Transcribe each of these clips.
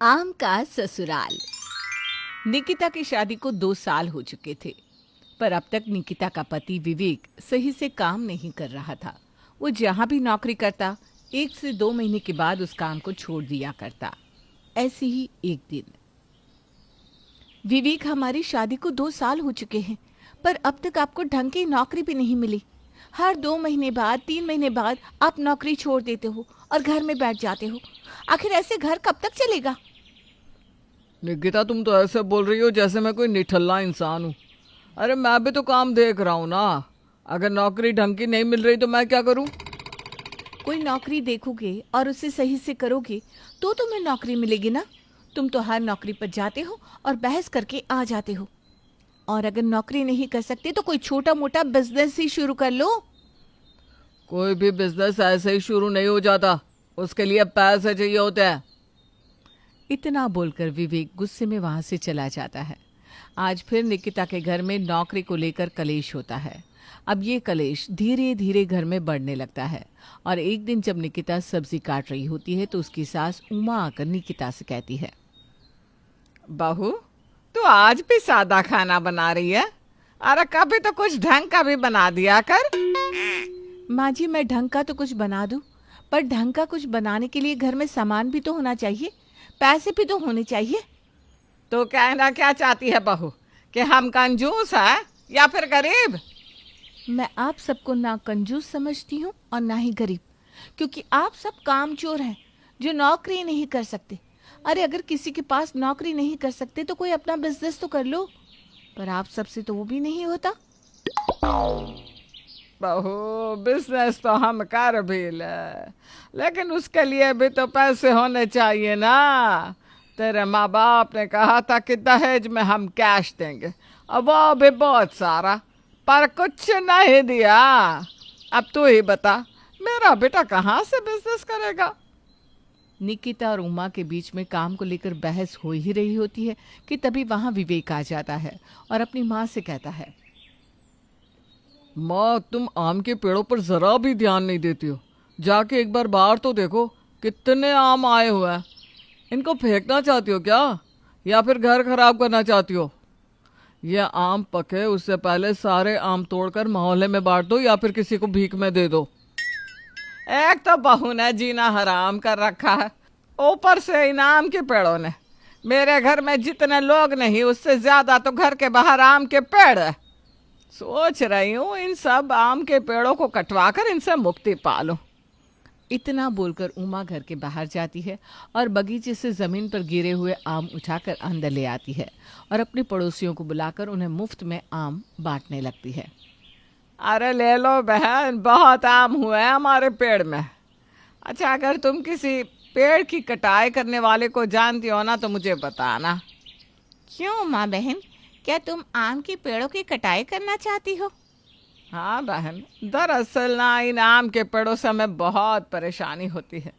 आम का ससुराल। निकिता की शादी को 2 साल हो चुके थे, पर अब तक निकिता का पति विवेक सही से काम नहीं कर रहा था। वो जहाँ भी नौकरी करता, 1 से 2 महीने के बाद उस काम को छोड़ दिया करता। ऐसे ही एक दिन, विवेक, हमारी शादी को 2 साल हो चुके हैं, पर अब तक आपको ढंग की नौकरी भी नहीं मिली। हर 2 महीने बाद, 3 महीने बाद आप नौकरी छोड़ देते हो और घर में बैठ जाते हो। आखिर ऐसे घर कब तक चलेगा? निकिता, तुम तो ऐसे बोल रही हो जैसे मैं कोई निठल्ला इंसान हूँ। अरे मैं भी तो काम देख रहा हूँ ना। अगर नौकरी ढंग की नहीं मिल रही तो मैं क्या करूँ? कोई नौकरी देखोगे और उसे सही से करोगे तो तुम्हें नौकरी मिलेगी ना। तुम तो हर नौकरी पर जाते हो और बहस करके आ जाते हो। और अगर नौकरी नहीं कर सकते तो कोई छोटा मोटा बिजनेस ही शुरू कर लो। कोई भी बिजनेस ऐसे ही शुरू नहीं हो जाता, उसके लिए पैसे चाहिए होते हैं। इतना बोलकर विवेक गुस्से में वहां से चला जाता है। आज फिर निकिता के घर में नौकरी को लेकर कलेश होता है। अब ये कलेश धीरे धीरे घर में बढ़ने लगता है। और एक दिन जब निकिता सब्जी काट रही होती है तो उसकी सास उमा आकर निकिता से कहती है, बहू, तू आज भी सादा खाना बना रही है? अरे कभी तो कुछ ढंग का भी बना दिया कर। माँ जी, मैं ढंग का तो कुछ बना दूं, पर ढंग का कुछ बनाने के लिए घर में सामान भी तो होना चाहिए, पैसे भी तो होने चाहिए। तो कहना क्या चाहती है बहू, कि हम कंजूस है या फिर गरीब? मैं आप सबको ना कंजूस समझती हूँ और ना ही गरीब, क्योंकि आप सब कामचोर हैं जो नौकरी नहीं कर सकते। अरे अगर किसी के पास नौकरी नहीं कर सकते तो कोई अपना बिजनेस तो कर लो, पर आप सबसे तो वो भी नहीं होता। बहू, बिजनेस तो हम कर भी ले, लेकिन उसके लिए भी तो पैसे होने चाहिए ना। तेरे माँ बाप ने कहा था कि दहेज में हम कैश देंगे, और वो भी बहुत सारा, पर कुछ नहीं दिया। अब तू ही बता, मेरा बेटा कहाँ से बिजनेस करेगा? निकिता और उमा के बीच में काम को लेकर बहस हो ही रही होती है कि तभी वहां विवेक आ जाता है और अपनी माँ से कहता है, माँ, तुम आम के पेड़ों पर जरा भी ध्यान नहीं देती हो। जाके एक बार बाहर तो देखो, कितने आम आए हुए हैं। इनको फेंकना चाहती हो क्या, या फिर घर खराब करना चाहती हो? ये आम पके उससे पहले सारे आम तोड़कर मोहल्ले में बांट दो, या फिर किसी को भीख में दे दो। एक तो बहू ने जीना हराम कर रखा है, ऊपर से इन आम के पेड़ों ने। मेरे घर में जितने लोग नहीं, उससे ज्यादा तो घर के बाहर आम के पेड़ है। सोच रही हूँ इन सब आम के पेड़ों को कटवाकर इनसे मुक्ति पालूं। इतना बोलकर उमा घर के बाहर जाती है और बगीचे से जमीन पर गिरे हुए आम उठाकर अंदर ले आती है और अपने पड़ोसियों को बुलाकर उन्हें मुफ्त में आम बांटने लगती है। अरे ले लो बहन, बहुत आम हुए हैं हमारे पेड़ में। अच्छा, अगर तुम किसी पेड़ की कटाई करने वाले को जानती हो ना तो मुझे बताना। क्यों माँ बहन, क्या तुम आम के पेड़ों की कटाई करना चाहती हो? हाँ बहन, दरअसल ना इन आम के पेड़ों से हमें बहुत परेशानी होती है।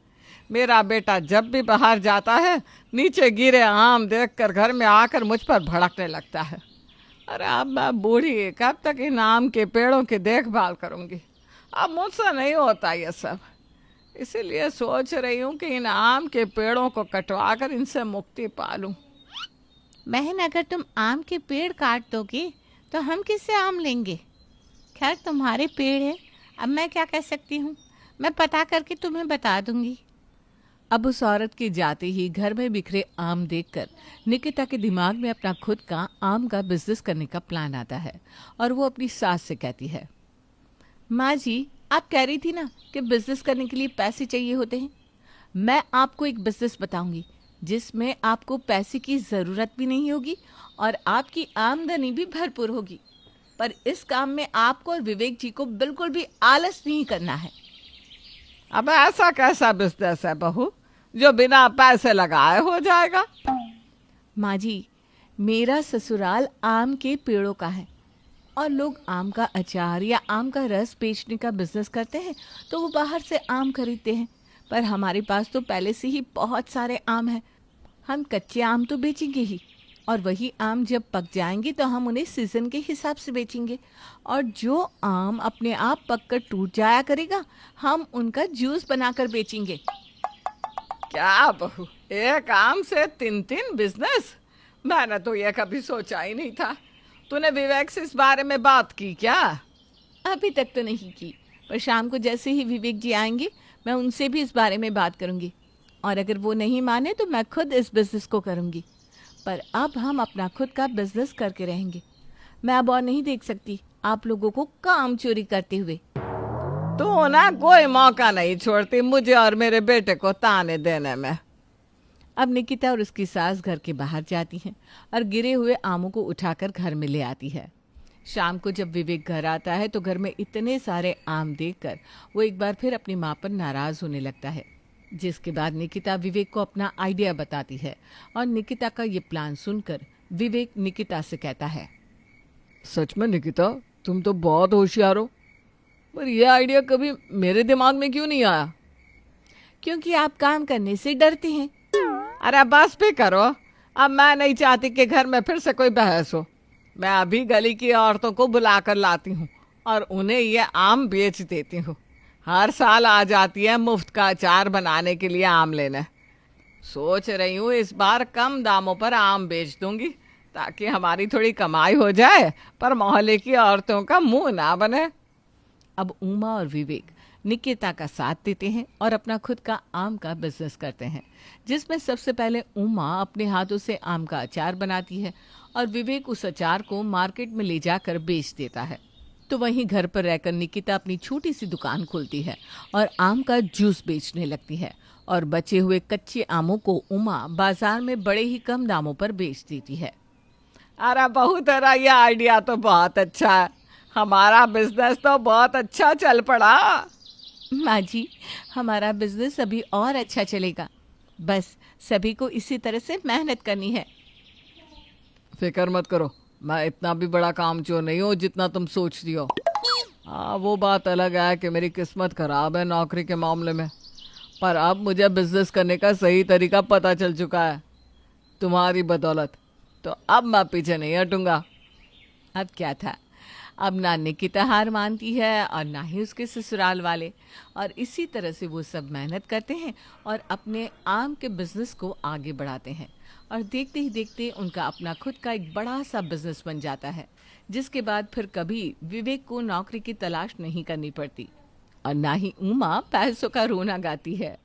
मेरा बेटा जब भी बाहर जाता है, नीचे गिरे आम देखकर घर में आकर मुझ पर भड़कने लगता है। अरे अब मैं बूढ़ी कब तक इन आम के पेड़ों की देखभाल करूंगी? अब मुझसे नहीं होता ये सब। इसीलिए सोच रही हूँ कि इन आम के पेड़ों को कटवा कर इनसे मुक्ति पालूं। बहन, अगर तुम आम के पेड़ काट दोगे तो हम किससे आम लेंगे? खैर, तुम्हारे पेड़ है, अब मैं क्या कह सकती हूँ। मैं पता करके तुम्हें बता दूंगी। अब उस औरत के जाते ही घर में बिखरे आम देखकर निकिता के दिमाग में अपना खुद का आम का बिजनेस करने का प्लान आता है और वो अपनी सास से कहती है, माँ जी, आप कह रही थी ना कि बिजनेस करने के लिए पैसे चाहिए होते हैं। मैं आपको एक बिजनेस बताऊंगी जिसमें आपको पैसे की ज़रूरत भी नहीं होगी और आपकी आमदनी भी भरपूर होगी। पर इस काम में आपको और विवेक जी को बिल्कुल भी आलस नहीं करना है। अब ऐसा कैसा बिजनेस है बहू जो बिना पैसे लगाए हो जाएगा? माँ जी, मेरा ससुराल आम के पेड़ों का है और लोग आम का अचार या आम का रस बेचने का बिजनेस करते हैं तो वो बाहर से आम खरीदते हैं। पर हमारे पास तो पहले से ही बहुत सारे आम हैं। हम कच्चे आम तो बेचेंगे ही, और वही आम जब पक जाएंगे तो हम उन्हें सीजन के हिसाब से बेचेंगे। और जो आम अपने आप पककर टूट जाया करेगा, हम उनका जूस बनाकर बेचेंगे। क्या बहू, एक आम से 3 बिजनेस? मैंने तो ये कभी सोचा ही नहीं था। तूने विवेक से इस बारे में बात की क्या? अभी तक तो नहीं की, पर शाम को जैसे ही विवेक जी आएंगे मैं उनसे भी इस बारे में बात करूंगी, और अगर वो नहीं माने तो मैं खुद इस बिजनेस को करूंगी। पर अब हम अपना खुद का बिजनेस करके रहेंगे। मैं अब और नहीं देख सकती आप लोगों को काम चोरी करते हुए। तू ना कोई मौका नहीं छोड़ती मुझे और मेरे बेटे को ताने देने में। अब निकिता और उसकी सास घर के बाहर जाती हैं और गिरे हुए आमों को उठाकर घर में ले आती है। शाम को जब विवेक घर आता है तो घर में इतने सारे आम देखकर वो एक बार फिर अपनी माँ पर नाराज होने लगता है, जिसके बाद निकिता विवेक को अपना आइडिया बताती है और निकिता का ये प्लान सुनकर विवेक निकिता से कहता है, सच में निकिता, तुम तो बहुत होशियार हो, पर यह आइडिया कभी मेरे दिमाग में क्यों नहीं आया? क्योंकि आप काम करने से डरते हैं। अरे बस भी करो, अब मैं नहीं चाहती कि घर में फिर से कोई बहस हो। मैं अभी गली की औरतों को बुलाकर लाती हूँ और उन्हें ये आम बेच देती हूँ। हर साल आ जाती है मुफ्त का अचार बनाने के लिए आम लेने। सोच रही हूँ इस बार कम दामों पर आम बेच दूंगी ताकि हमारी थोड़ी कमाई हो जाए, पर मोहल्ले की औरतों का मुंह ना बने। अब उमा और विवेक निकिता का साथ देते हैं और अपना खुद का आम का बिजनेस करते हैं, जिसमें सबसे पहले उमा अपने हाथों से आम का अचार बनाती है और विवेक उस अचार को मार्केट में ले जाकर बेच देता है। तो वहीं घर पर रहकर निकिता अपनी छोटी सी दुकान खोलती है और आम का जूस बेचने लगती है, और बचे हुए कच्चे आमों को उमा बाजार में बड़े ही कम दामों पर बेच देती है। अरे बहू, तेरा ये आइडिया तो बहुत अच्छा है। हमारा बिजनेस तो बहुत अच्छा चल पड़ा। माँ जी, हमारा बिजनेस अभी और अच्छा चलेगा, बस सभी को इसी तरह से मेहनत करनी है। फिक्र मत करो, मैं इतना भी बड़ा कामचोर नहीं हूँ जितना तुम सोचती हो। हाँ, वो बात अलग है कि मेरी किस्मत खराब है नौकरी के मामले में, पर अब मुझे बिजनेस करने का सही तरीका पता चल चुका है तुम्हारी बदौलत। तो अब मैं पीछे नहीं हटूंगा। अब क्या था, अब ना निकिता हार मानती है और ना ही उसके ससुराल वाले, और इसी तरह से वो सब मेहनत करते हैं और अपने आम के बिजनेस को आगे बढ़ाते हैं, और देखते ही देखते उनका अपना खुद का एक बड़ा सा बिजनेस बन जाता है, जिसके बाद फिर कभी विवेक को नौकरी की तलाश नहीं करनी पड़ती और ना ही उमा पैसों का रोना गाती है।